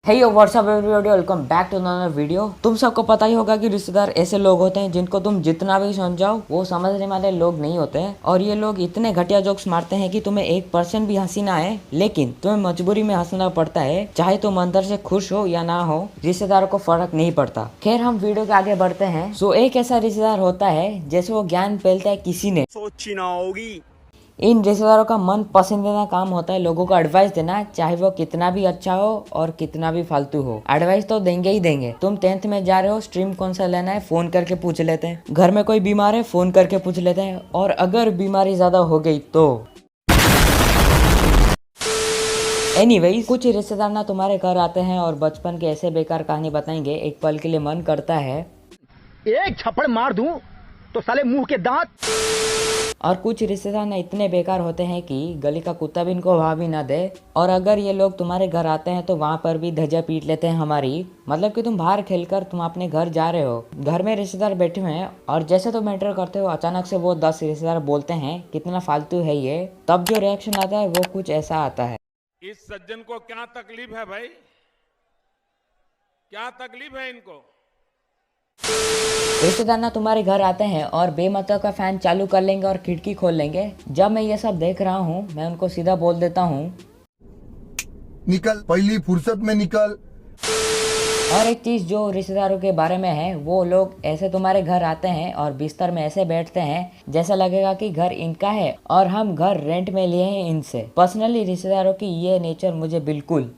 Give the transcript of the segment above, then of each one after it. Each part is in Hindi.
Hey yo what's up everybody, welcome back to another video. तुम सबको पता ही होगा कि रिश्तेदार ऐसे लोग होते हैं जिनको तुम जितना भी समझाओ वो समझने वाले लोग नहीं होते हैं। और ये लोग इतने घटिया जोक्स मारते हैं कि तुम्हें 1% भी हंसी ना आए, लेकिन तुम्हें मजबूरी में हंसना पड़ता है। चाहे तुम अंदर से खुश हो या ना हो, रिश्तेदारों को फर्क नहीं पड़ता। खैर, हम वीडियो के आगे बढ़ते हैं। सो एक ऐसा रिश्तेदार होता है जैसे वो ज्ञान फैलता है किसी ने सोची ना होगी। इन रिश्तेदारों का मन पसंदीदा काम होता है लोगों को एडवाइस देना, चाहे वो कितना भी अच्छा हो और कितना भी फालतू हो। एडवाइस तो देंगे ही देंगे। तुम 10th में जा रहे हो, स्ट्रीम कौन सा लेना है, फोन करके पूछ लेते हैं। घर में कोई बीमार है, फोन करके पूछ लेते हैं। और अगर बीमारी ज्यादा हो गई तो एनीवेज, कुछ रिश्तेदार ना तुम्हारे घर आते हैं और बचपन के ऐसे बेकार कहानी बताएंगे, एक पल के लिए मन करता है एक छप्पड़ मार दूं तो साले मुंह के दांत। और कुछ रिश्तेदार ना इतने बेकार होते हैं कि गली का कुत्ता भी इनको भाव भी ना दे। और अगर ये लोग तुम्हारे घर आते हैं तो वहाँ पर भी धज्जियां पीट लेते हैं हमारी। मतलब कि तुम बाहर खेलकर तुम अपने घर जा रहे हो, घर में रिश्तेदार बैठे हुए हैं और जैसे तुम एंटर करते हो अचानक से वो 10 रिश्तेदार बोलते हैं कितना फालतू है ये। तब जो रिएक्शन आता है वो कुछ ऐसा आता है। इस सज्जन को क्या तकलीफ है भाई? क्या तकलीफ है इनको? रिश्तेदार ना तुम्हारे घर आते हैं और बेमतलब का फैन चालू कर लेंगे और खिड़की खोल लेंगे। जब मैं ये सब देख रहा हूँ, मैं उनको सीधा बोल देता हूँ, निकल, पहली फुर्सत में निकल। और एक चीज जो रिश्तेदारों के बारे में है, वो लोग ऐसे तुम्हारे घर आते हैं और बिस्तर में ऐसे बैठते हैं जैसा लगेगा कि घर इनका है और हम घर रेंट में लिए हैं इनसे। पर्सनली रिश्तेदारों की ये नेचर मुझे बिल्कुल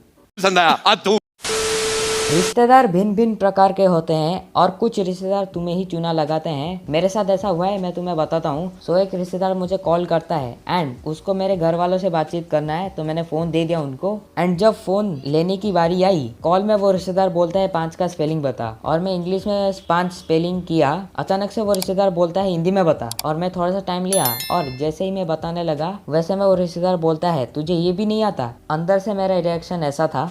रिश्तेदार भिन्न भिन्न प्रकार के होते हैं और कुछ रिश्तेदार तुम्हें ही चूना लगाते हैं। मेरे साथ ऐसा हुआ है, मैं तुम्हें बताता हूँ। सो एक रिश्तेदार मुझे कॉल करता है एंड उसको मेरे घर वालों से बातचीत करना है, तो मैंने फोन दे दिया उनको। एंड जब फोन लेने की बारी आई, कॉल में वो रिश्तेदार बोलता है 5 का स्पेलिंग बता, और मैं इंग्लिश में 5 स्पेलिंग किया। अचानक से वो रिश्तेदार बोलता है हिंदी में बता, और मैं थोड़ा सा टाइम लिया और जैसे ही मैं बताने लगा वैसे में वो रिश्तेदार बोलता है तुझे ये भी नहीं आता। अंदर से मेरा रिएक्शन ऐसा था,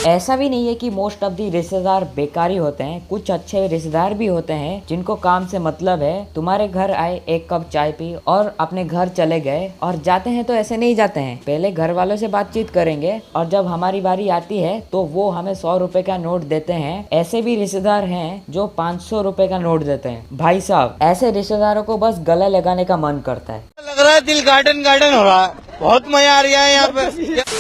ऐसा भी नहीं है कि मोस्ट ऑफ दी रिश्तेदार बेकारी होते हैं। कुछ अच्छे रिश्तेदार भी होते हैं जिनको काम से मतलब है। तुम्हारे घर आए, एक कप चाय पी और अपने घर चले गए। और जाते हैं तो ऐसे नहीं जाते हैं, पहले घर वालों से बातचीत करेंगे और जब हमारी बारी आती है तो वो हमें 100 रुपए का नोट देते हैं। ऐसे भी रिश्तेदार हैं जो 500 रुपए का नोट देते हैं। भाई साहब, ऐसे रिश्तेदारों को बस गले लगाने का मन करता है। लग रहा है दिल गार्डन गार्डन हो रहा है, बहुत मजा आ रहा है यहाँ पे।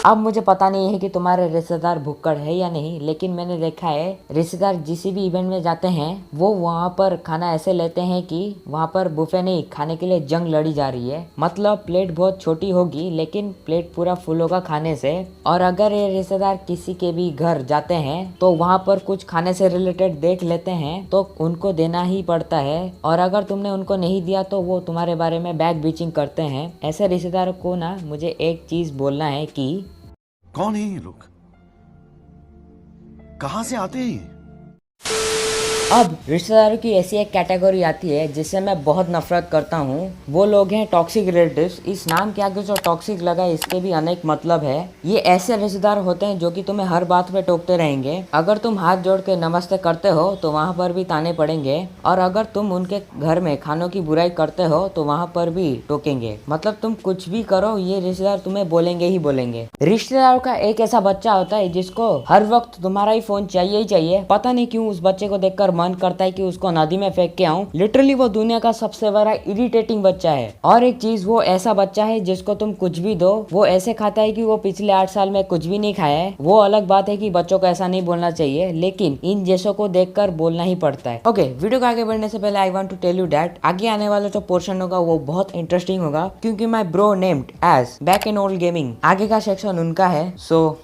अब मुझे पता नहीं है कि तुम्हारे रिश्तेदार भुक्कड़ है या नहीं, लेकिन मैंने देखा है रिश्तेदार जिस भी इवेंट में जाते हैं वो वहाँ पर खाना ऐसे लेते हैं कि वहाँ पर बुफे नहीं, खाने के लिए जंग लड़ी जा रही है। मतलब प्लेट बहुत छोटी होगी लेकिन प्लेट पूरा फुल होगा खाने से। और अगर ये रिश्तेदार किसी के भी घर जाते हैं तो वहाँ पर कुछ खाने से रिलेटेड देख लेते हैं तो उनको देना ही पड़ता है। और अगर तुमने उनको नहीं दिया तो वो तुम्हारे बारे में बैक बीचिंग करते हैं। ऐसे रिश्तेदारों को ना मुझे एक चीज बोलना है कि कौन है ये लोग, कहां से आते हैं ये? अब रिश्तेदारों की ऐसी एक कैटेगरी आती है जिससे मैं बहुत नफरत करता हूँ। वो लोग हैं टॉक्सिक रिलेटिव्स। इस नाम के आगे जो टॉक्सिक लगा है इसके भी अनेक मतलब है। ये ऐसे रिश्तेदार होते हैं जो कि तुम्हें हर बात पे टोकते रहेंगे। अगर तुम हाथ जोड़ के नमस्ते करते हो तो वहाँ पर भी ताने पड़ेंगे, और अगर तुम उनके घर में खानों की बुराई करते हो तो वहाँ पर भी टोकेंगे। मतलब तुम कुछ भी करो, ये रिश्तेदार तुम्हें बोलेंगे ही बोलेंगे। रिश्तेदारों का एक ऐसा बच्चा होता है जिसको हर वक्त तुम्हारा ही फोन चाहिए ही चाहिए। पता नहीं क्यों उस बच्चे को देखकर मन करता है कि उसको नदी में फेंक के आऊं। लिटरली वो दुनिया का सबसे बड़ा इरिटेटिंग बच्चा है। और एक चीज, वो ऐसा बच्चा है जिसको तुम कुछ भी दो वो ऐसे खाता है कि वो पिछले 8 साल में कुछ भी नहीं खाया है। वो अलग बात है कि बच्चों को ऐसा नहीं बोलना चाहिए, लेकिन इन जैसों को देखकर बोलना ही पड़ता है। ओके, वीडियो को आगे बढ़ने से पहले I want to tell you that आगे आने वाला जो पोर्शन होगा वो बहुत इंटरेस्टिंग होगा, क्योंकि my bro named age back in old gaming, आगे का सेक्शन उनका है। सो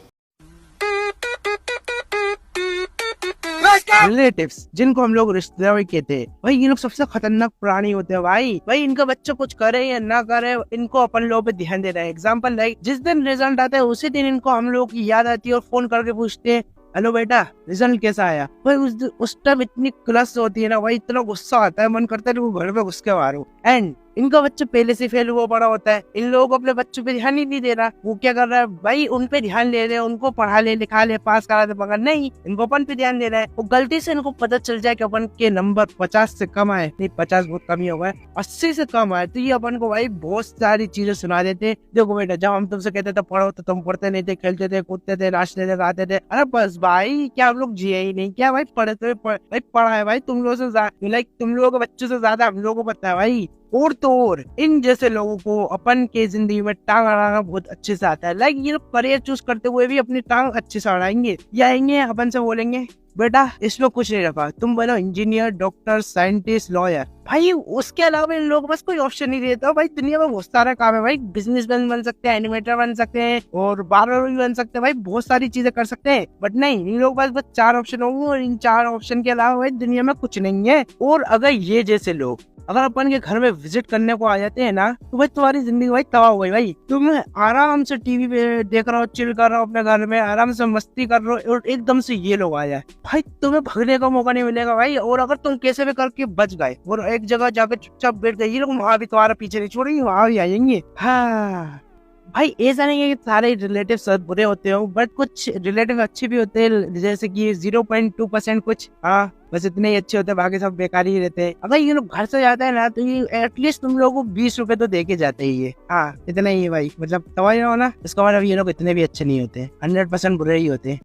रिलेटिव्स, जिनको हम लोग रिश्तेदार कहते हैं, भाई ये लोग सबसे खतरनाक प्राणी होते हैं। भाई इनका बच्चा कुछ करे या ना करे, इनको अपन लोगों पे ध्यान देना है। एग्जाम्पल लाइक जिस दिन रिजल्ट आता है उसी दिन इनको हम लोग की याद आती है और फोन करके पूछते हैं हेलो बेटा रिजल्ट कैसा आया। भाई उस टाइम इतनी क्लास होती है ना भाई, इतना गुस्सा आता है, मन करता है वो घर पे घुस के मारो। एंड इनका बच्चा पहले से फेल हुआ पड़ा होता है, इन लोगों को अपने बच्चों पे ध्यान ही नहीं दे रहा। वो क्या कर रहा है भाई, उन पे ध्यान ले रहे हैं, उनको पढ़ा ले लिखा ले पास करा दे, मगर नहीं, इनको अपन पे ध्यान दे रहा है। वो गलती से इनको पता चल जाए कि अपन के नंबर 50 से कम आए, नहीं 50 बहुत कम ही हो गए, 80 से कम आए, तो ये अपन को भाई बहुत सारी चीजें सुना देते। देखो बेटा, जब हम तुमसे कहते थे पढ़ो तो तुम पढ़ते नहीं थे, खेलते थे, कूदते थे, नाचते थे, गाते थे। अरे बस भाई, क्या हम लोग जिए ही नहीं क्या भाई? पढ़े तो भाई पढ़ा है भाई तुम लोगों से, लाइक तुम लोगों के बच्चों से ज्यादा हम लोगों को पता है भाई। और तो और इन जैसे लोगों को अपन के जिंदगी में टांग अड़ाना बहुत अच्छे से आता है। लाइक ये लोग करियर चूज करते हुए भी अपनी टांग अच्छे से अड़ाएंगे, या आएंगे अपन से बोलेंगे बेटा इसमें कुछ नहीं रखा, तुम बनो इंजीनियर, डॉक्टर, साइंटिस्ट, लॉयर। भाई उसके अलावा इन लोगों को बस कोई ऑप्शन नहीं देता। भाई दुनिया में बहुत सारा काम है भाई, बिजनेसमैन बन सकते हैं, एनिमेटर बन सकते हैं, और बार्बर भी बन सकते हैं, भाई बहुत सारी चीजें कर सकते हैं। बट नहीं, इन लोगों के पास बस 4 ऑप्शन होंगे, और इन 4 ऑप्शन के अलावा भाई दुनिया में कुछ नहीं है। और अगर ये जैसे लोग अगर अपन के घर में विजिट करने को आ जाते हैं ना, तो भाई तुम्हारी जिंदगी भाई तबाह हो गई। भाई तुम आराम से टीवी पे देख रहे हो, चिल कर रहे हो अपने घर में, आराम से मस्ती कर रहे हो, और एकदम से ये लोग आ जाए, भाई तुम्हें भगने का मौका नहीं मिलेगा भाई। और अगर तुम कैसे भी करके बच गए और एक जगह जाके चुपचाप बैठ गए, ये लोग वहां भी तुम्हारा पीछे नहीं छोड़ेंगे, वहां भी आएंगे। हाँ भाई, ऐसा नहीं है कि सारे रिलेटिव सब बुरे होते हो, बट कुछ रिलेटिव अच्छे भी होते हैं, जैसे कि 0.2% कुछ, हाँ बस इतने ही अच्छे होते हैं, बाकी सब बेकार ही रहते हैं। अगर ये लोग घर से जाते हैं ना, तो ये एटलीस्ट तुम लोगों को 20 रुपए तो दे के जाते ही है। हाँ इतना ही है भाई, मतलब समझ रहे हो ना, इसका मतलब ये लोग इतने भी अच्छे नहीं होते, 100% बुरे ही होते हैं।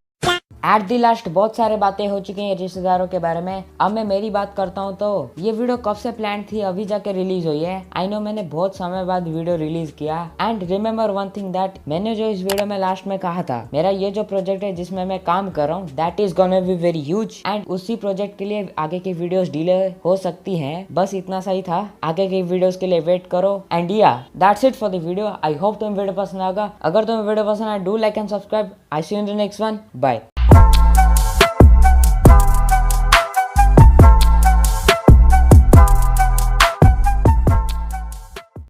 एट दी लास्ट बहुत सारे बातें हो चुकी हैं रिश्तेदारों के बारे में। अब मैं मेरी बात करता हूँ, तो ये वीडियो कब से प्लान थी, अभी जाके रिलीज हुई है। आई नो मैंने बहुत समय बाद वीडियो रिलीज किया। And remember one thing that, मैंने जो इस वीडियो में लास्ट में कहा था, मेरा ये जो प्रोजेक्ट है जिसमें मैं काम कर रहा हूँ, that is gonna be very huge. And उसी प्रोजेक्ट के लिए आगे की वीडियोस डिले हो सकती हैं, बस इतना सही था। आगे की वीडियोस के लिए वेट करो। And yeah that's it for the video. I hope तुम्हें वीडियो पसंद आएगा। अगर तुम्हें वीडियो पसंद आए, do like and subscribe. I see you in the next one. Bye.